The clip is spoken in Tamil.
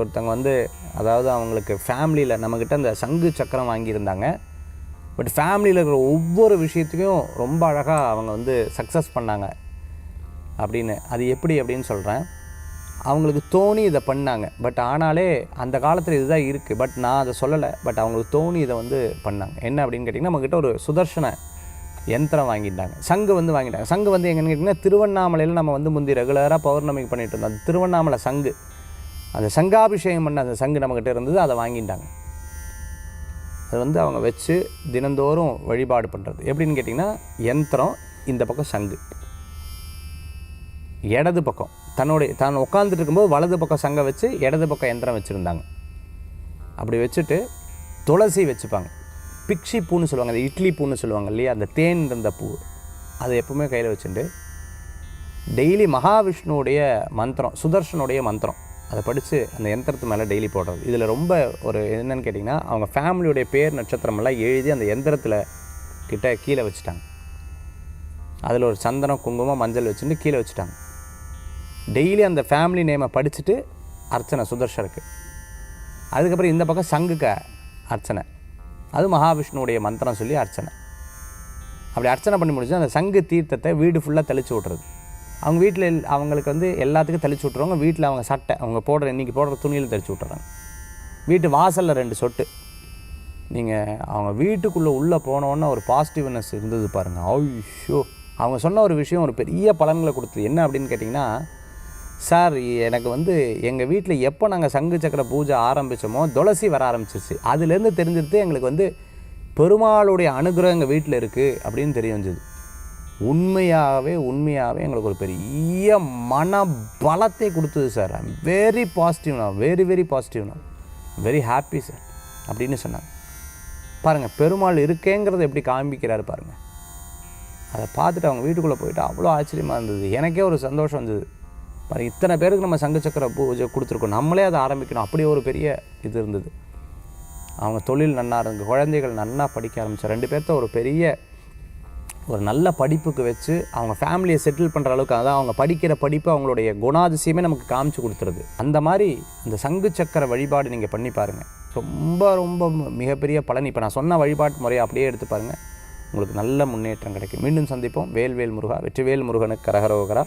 ஒருத்தவங்க வந்து அதாவது அவங்களுக்கு ஃபேமிலியில் நம்மக்கிட்ட அந்த சங்கு சக்கரம் வாங்கியிருந்தாங்க. பட் ஃபேமிலியில் இருக்கிற ஒவ்வொரு விஷயத்துக்கும் ரொம்ப அழகாக அவங்க வந்து சக்ஸஸ் பண்ணாங்க அப்படின்னு. அது எப்படி அப்படின்னு சொல்கிறேன். அவங்களுக்கு தோணி இதை பண்ணாங்க. பட் ஆனாலே அந்த காலத்தில் இதுதான் இருக்குது. பட் நான் அதை சொல்லலை. பட் அவங்களுக்கு தோணி இதை வந்து பண்ணாங்க. என்ன அப்படின்னு கேட்டிங்கன்னா, நம்மக்கிட்ட ஒரு சுதர்சன யந்திரம் வாங்கிட்டாங்க. சங்கு வந்து வாங்கிட்டாங்க. சங்கு வந்து எங்கன்னு கேட்டிங்கன்னா, திருவண்ணாமலையில் நம்ம வந்து முந்தி ரெகுலராக பௌர்ணமிக்கு பண்ணிகிட்டு இருந்தோம். அந்த திருவண்ணாமலை சங்கு, அந்த சங்காபிஷேகம் பண்ண அந்த சங்கு நம்மக்கிட்ட இருந்தது. அதை வாங்கிட்டாங்க. அது வந்து அவங்க வச்சு தினந்தோறும் வழிபாடு பண்ணுறது. எப்படின்னு கேட்டிங்கன்னா, யந்திரம் இந்த பக்கம் சங்கு, இடது பக்கம் தான் உட்காந்துட்டு இருக்கும்போது வலது பக்கம் சங்கை வச்சு இடது பக்கம் யந்திரம் வச்சுருந்தாங்க. அப்படி வச்சுட்டு துளசி வச்சுப்பாங்க. பிக்ஷி பூன்னு சொல்லுவாங்க, அந்த இட்லி பூன்னு சொல்லுவாங்க இல்லையா, அந்த தேன் இருந்த பூ, அதை எப்பவுமே கையில் வச்சுட்டு டெய்லி மகாவிஷ்ணுவுடைய மந்திரம், சுதர்ஷனுடைய மந்திரம், அதை படித்து அந்த யந்திரத்து மேலே டெய்லி போடுறது. இதில் ரொம்ப ஒரு என்னென்னு கேட்டிங்கன்னா, அவங்க ஃபேமிலியுடைய பேர் நட்சத்திரமெல்லாம் எழுதி அந்த யந்திரத்தில் கிட்ட கீழே வச்சுட்டாங்க. அதில் ஒரு சந்தனம் குங்குமம் மஞ்சள் வச்சுட்டு கீழே வச்சுட்டாங்க. டெய்லி அந்த ஃபேமிலி நேமை படிச்சுட்டு அர்ச்சனை சுதர்ஷனுக்கு. அதுக்கப்புறம் இந்த பக்கம் சங்குக்கு அர்ச்சனை, அது மகாவிஷ்ணுவுடைய மந்திரம் சொல்லி அர்ச்சனை. அப்படி அர்ச்சனை பண்ணி முடிச்சு அந்த சங்கு தீர்த்தத்தை வீடு ஃபுல்லாக தெளித்து விட்றது. அவங்க வீட்டில் அவங்களுக்கு வந்து எல்லாத்துக்கும் தெளித்து விட்ருவாங்க. வீட்டில் அவங்க சட்டை அவங்க இன்றைக்கி போடுற துணியில் தெளித்து விட்டுறாங்க. வீட்டு வாசலில் 2 சொட்டு. நீங்கள் அவங்க வீட்டுக்குள்ளே உள்ளே போனோன்னே ஒரு பாசிட்டிவ்னஸ் இருந்தது பாருங்கள். ஐயோ, அவங்க சொன்ன ஒரு விஷயம் ஒரு பெரிய பலன்களை கொடுத்தது. என்ன அப்படின்னு கேட்டிங்கன்னா, சார் எனக்கு வந்து எங்கள் வீட்டில் எப்போ நாங்கள் சங்கு சக்கர பூஜை ஆரம்பித்தோமோ துளசி வர ஆரம்பிச்சிருச்சு. அதுலேருந்து தெரிஞ்சிருது எங்களுக்கு வந்து பெருமாளுடைய அனுகிரகம் எங்கள் வீட்டில் இருக்குது அப்படின்னு தெரிய வந்தது. உண்மையாகவே எங்களுக்கு ஒரு பெரிய மன பலத்தை கொடுத்தது சார். ஐம் வெரி பாசிட்டிவ் நான், வெரி பாசிட்டிவ் நான், வெரி ஹாப்பி சார் அப்படின்னு சொன்னாங்க. பாருங்கள், பெருமாள் இருக்கேங்கிறத எப்படி காண்பிக்கிறாரு பாருங்கள். அதை பார்த்துட்டு அவங்க வீட்டுக்குள்ளே போயிட்டு அவ்வளோ ஆச்சரியமாக இருந்தது. எனக்கே ஒரு சந்தோஷம் வந்தது. பாருங்கள், இத்தனை பேருக்கு நம்ம சங்கு சக்கர பூஜை கொடுத்துருக்கோம், நம்மளே அதை ஆரம்பிக்கணும், அப்படி ஒரு பெரிய இது இருந்தது. அவங்க தொழில் நன்னா இருந்து குழந்தைகள் நன்னா படிக்க ஆரம்பித்தார். 2 பேர்த்த ஒரு பெரிய ஒரு நல்ல படிப்புக்கு வச்சு அவங்க ஃபேமிலியை செட்டில் பண்ணுற அளவுக்கு, அதான் அவங்க படிக்கிற படிப்பு அவங்களுடைய குணாதிசயமே நமக்கு காமிச்சு கொடுத்துருது. அந்த மாதிரி இந்த சங்கு சக்கர வழிபாடு நீங்கள் பண்ணி பாருங்கள். ரொம்ப மிகப்பெரிய பலன். இப்போ நான் சொன்ன வழிபாட்டு முறையை அப்படியே எடுத்து பாருங்கள், உங்களுக்கு நல்ல முன்னேற்றம் கிடைக்கும். மீண்டும் சந்திப்போம். வேல்வேல் முருகா, வெற்றிவேல் முருகனுக்கு கரகரோகரா.